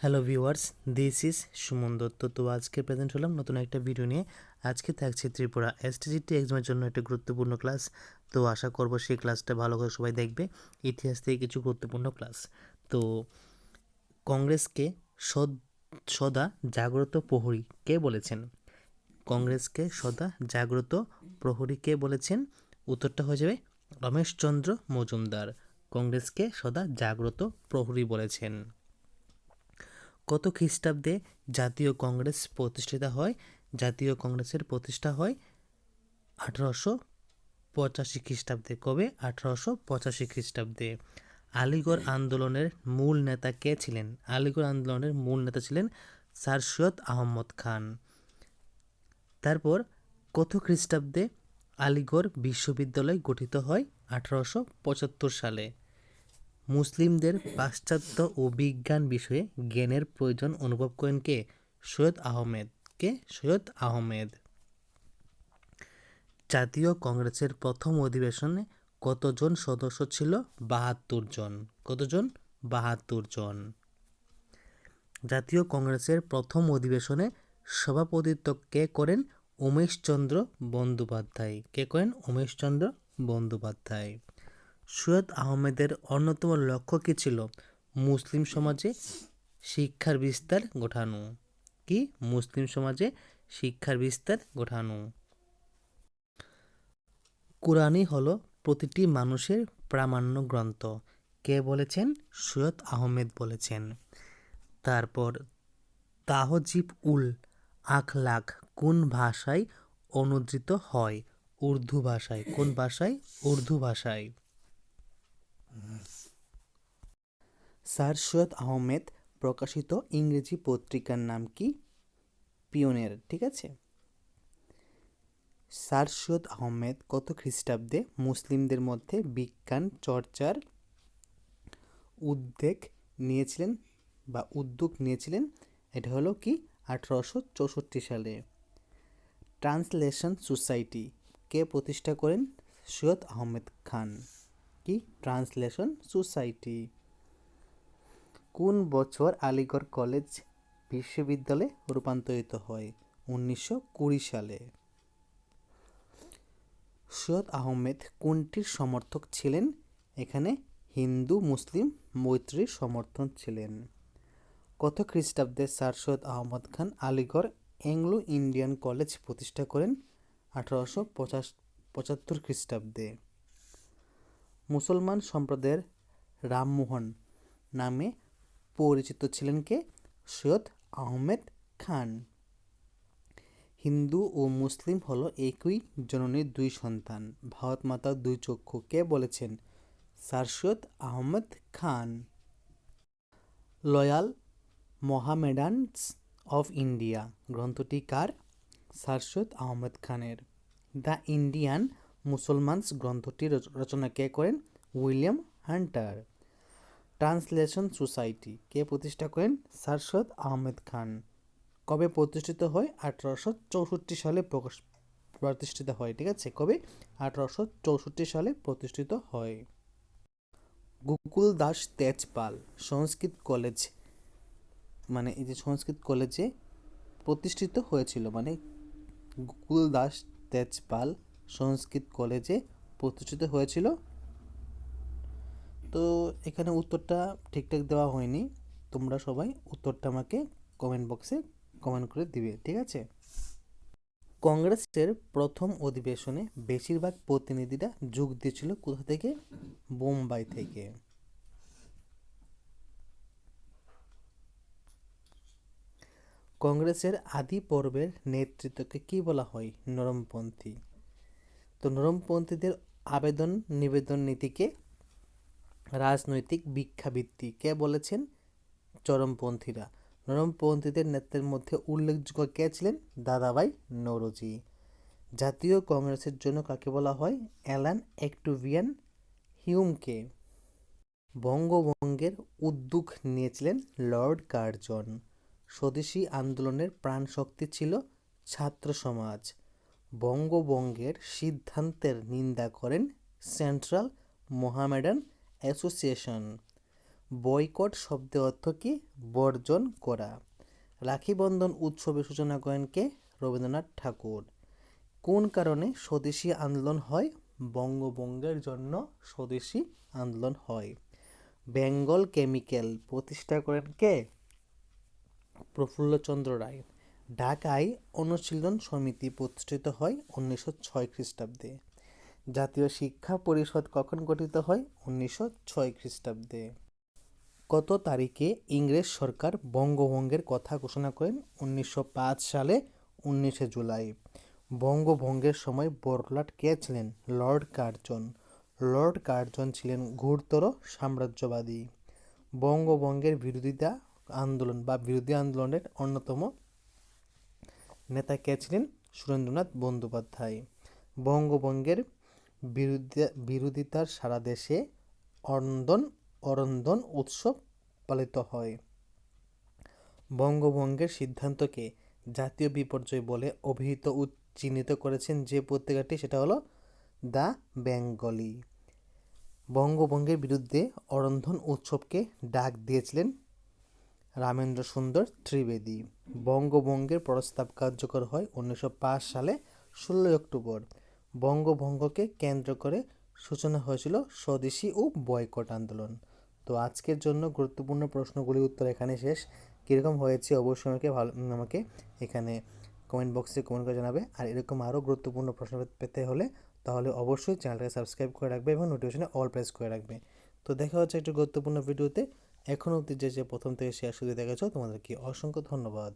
Hello viewers, this is Suman Dutta. তো আজকে present হলাম নতুন একটা ভিডিও নিয়ে। আজকে থাকছে ত্রিপুরা এসটিজিটি এক্সামের জন্য একটা গুরুত্বপূর্ণ ক্লাস। তো আশা করব সেই ক্লাসটা ভালো করে সবাই দেখবে। ইতিহাস থেকে কিছু গুরুত্বপূর্ণ ক্লাস। তো কংগ্রেসকে সদা জাগ্রত প্রহরী কে বলেছেন? কংগ্রেসকে সদা জাগ্রত প্রহরী কে বলেছেন? উত্তরটা হয়ে যাবে রমেশচন্দ্র মজুমদার। কংগ্রেসকে সদা জাগ্রত প্রহরী বলেছেন। কত খ্রিস্টাব্দে জাতীয় কংগ্রেস প্রতিষ্ঠিত হয়? জাতীয় কংগ্রেসের প্রতিষ্ঠা হয় 1885 খ্রিস্টাব্দে। কবে? 1885 খ্রিস্টাব্দে। আলিগড় আন্দোলনের মূল নেতা কে ছিলেন? আলিগড় আন্দোলনের মূল নেতা ছিলেন স্যার সৈয়দ আহমদ খান। তারপর কত খ্রিস্টাব্দে আলিগড় বিশ্ববিদ্যালয় গঠিত হয়? 1875 সালে। মুসলিমদের পাশ্চাত্য ও বিজ্ঞান বিষয়ে জ্ঞানের প্রয়োজন অনুভব করেন কে? সৈয়দ আহমেদ। কে? সৈয়দ আহমেদ। জাতীয় কংগ্রেসের প্রথম অধিবেশনে কতজন সদস্য ছিল? 72 জন। কতজন? 72 জন। জাতীয় কংগ্রেসের প্রথম অধিবেশনে সভাপতিত্ব কে করেন? উমেশচন্দ্র বন্দ্যোপাধ্যায়। কে করেন? উমেশচন্দ্র বন্দ্যোপাধ্যায়। সৈয়দ আহমেদের অন্যতম লক্ষ্য কী ছিল? মুসলিম সমাজে শিক্ষার বিস্তার ঘটানো। কি? মুসলিম সমাজে শিক্ষার বিস্তার ঘটানো। কুরআনই হলো প্রতিটি মানুষের প্রামাণ্য গ্রন্থ। কে বলেছেন? সৈয়দ আহমেদ বলেছেন। তারপর তাহজিব উল আখলাক কোন ভাষায় অনুদিত হয়? উর্দু ভাষায়। কোন ভাষায়? উর্দু ভাষায়। স্যার সৈয়দ আহমেদ প্রকাশিত ইংরেজি পত্রিকার নাম কি? পিওনিয়ার। ঠিক আছে। স্যার সৈয়দ আহমেদ কত খ্রিস্টাব্দে মুসলিমদের মধ্যে বিজ্ঞান চর্চার উদ্যোগ নিয়েছিলেন? এটা হলো কি? 1864 সালে। ট্রান্সলেশন সোসাইটি কে প্রতিষ্ঠা করেন? সৈয়দ আহমেদ খান। কি? Translation society. কোন বছর আলিগড় কলেজ বিশ্ববিদ্যালয়ে রূপান্তরিত হয়? 1920 সালে। সৈয়দ আহমেদ কোনটির সমর্থক ছিলেন? এখানে হিন্দু মুসলিম মৈত্রীর সমর্থন ছিলেন। কত খ্রিস্টাব্দে sir Syed Ahmad Khan Aligarh Anglo Indian college প্রতিষ্ঠা করেন? 1875 খ্রিস্টাব্দে। মুসলমান সম্প্রদায়ের রামমোহন নামে পরিচিত ছিলেন কে? সৈয়দ আহমেদ খান। হিন্দু ও মুসলিম হলো একই জননীর দুই সন্তান, ভারত মাতার দুই চক্ষু কে বলেছেন? Sir Syed Ahmed Khan. Loyal Mohammedans of India গ্রন্থটি কার? স্যার সৈয়দ আহমেদ খানের। দ্য ইন্ডিয়ান মুসলমানস গ্রন্থটি রচনা কে করেন? William Hunter. ট্রান্সলেশন সোসাইটি কে প্রতিষ্ঠা করেন? স্যার সৈয়দ আহমেদ খান। কবে প্রতিষ্ঠিত হয়? 1864 সালে প্রতিষ্ঠিত হয়। ঠিক আছে। কবে? 1864 সালে প্রতিষ্ঠিত হয়। গোকুল দাস তেজপাল সংস্কৃত কলেজ মানে এই যে সংস্কৃত কলেজে প্রতিষ্ঠিত হয়েছিল মানে গোকুল দাস তেজপাল সংস্কৃত কলেজে প্রতিষ্ঠিত হয়েছিল। তো এখানে উত্তরটা ঠিকঠাক দেওয়া হয়নি, তোমরা সবাই উত্তরটা আমাকে কমেন্ট বক্সে কমেন্ট করে দিবে। ঠিক আছে। কংগ্রেসের প্রথম অধিবেশনে বেশিরভাগ প্রতিনিধিরা যোগ দিয়েছিল কোথা থেকে? বোম্বাই থেকে। কংগ্রেসের আদি পর্বের নেতৃত্বকে কি বলা হয়? নরমপন্থী। তো নরমপন্থীদের আবেদন নিবেদন নীতিকে রাজনৈতিক ভিক্ষাবৃত্তি কে বলেছেন? চরমপন্থীরা। নরমপন্থীদের নেতাদের মধ্যে উল্লেখযোগ্য কে ছিলেন? দাদাভাই নওরোজি। জাতীয় কংগ্রেসের জন্য কাকে বলা হয়? অ্যালান অ্যাক্টুভিয়ান হিউমকে। বঙ্গভঙ্গের উদ্যোগ নিয়েছিলেন লর্ড কার্জন। স্বদেশী আন্দোলনের প্রাণশক্তি ছিল ছাত্র সমাজ। বঙ্গভঙ্গের সিদ্ধান্তের নিন্দা করেন সেন্ট্রাল মোহামেডান অ্যাসোসিয়েশন। বয়কট শব্দের অর্থ কি? বর্জন করা। রাখি বন্ধন উৎসবের সূচনা করেন কে? রবীন্দ্রনাথ ঠাকুর। কোন কারণে স্বদেশী আন্দোলন হয়? বঙ্গভঙ্গের জন্য স্বদেশী আন্দোলন হয়। বেঙ্গল কেমিক্যাল প্রতিষ্ঠা করেন কে? প্রফুল্লচন্দ্র রায়। ঢাকায় অনুশীলন সমিতি প্রতিষ্ঠিত হয় 1906 খ্রিস্টাব্দে। জাতীয় শিক্ষা পরিষদ কখন গঠিত হয়? 1906 খ্রিস্টাব্দে। কত তারিখে ইংরেজ সরকার বঙ্গভঙ্গের কথা ঘোষণা করেন? 1905 সালে 19 জুলাই। বঙ্গভঙ্গের সময় বড়লাট কে ছিলেন? Lord Curzon. লর্ড কার্জন ছিলেন ঘোরতর সাম্রাজ্যবাদী। বঙ্গভঙ্গের বিরোধিতা আন্দোলন বা বিরোধী আন্দোলনের অন্যতম নেতা কে ছিলেন? সুরেন্দ্রনাথ বন্দ্যোপাধ্যায়। বঙ্গভঙ্গের বিরোধিতার সারা দেশে অরন্দন উৎসব পালিত হয়। বঙ্গভঙ্গের সিদ্ধান্তকে জাতীয় বিপর্যয় বলে অভিহিত চিহ্নিত করেছেন যে পত্রিকাটি, সেটা হলো দ্য বেঙ্গলি। বঙ্গভঙ্গের বিরুদ্ধে অরন্দন উৎসবকে ডাক দিয়েছিলেন রামেন্দ্র সুন্দর ত্রিবেদী। বঙ্গভঙ্গের প্রস্তাব কার্যকর হয় 1905 সালে 16 অক্টোবর। বঙ্গভঙ্গকে কেন্দ্র করে সূচনা হয়েছিল স্বদেশী ও বয়কট আন্দোলন। তো আজকের জন্য গুরুত্বপূর্ণ প্রশ্নগুলির উত্তর এখানে শেষ। কীরকম হয়েছে অবশ্যই আমাকে এখানে কমেন্ট বক্সে কমেন্ট করে জানাবে। আর এরকম আরও গুরুত্বপূর্ণ প্রশ্ন পেতে হলে তাহলে অবশ্যই চ্যানেলটাকে সাবস্ক্রাইব করে রাখবে এবং নোটিফিকেশনে অল প্রেস করে রাখবে। তো দেখা হচ্ছে একটি গুরুত্বপূর্ণ ভিডিওতে। এখনও অবধি যে প্রথম থেকে শেষ শুধু দেখেছো, তোমাদেরকে অসংখ্য ধন্যবাদ।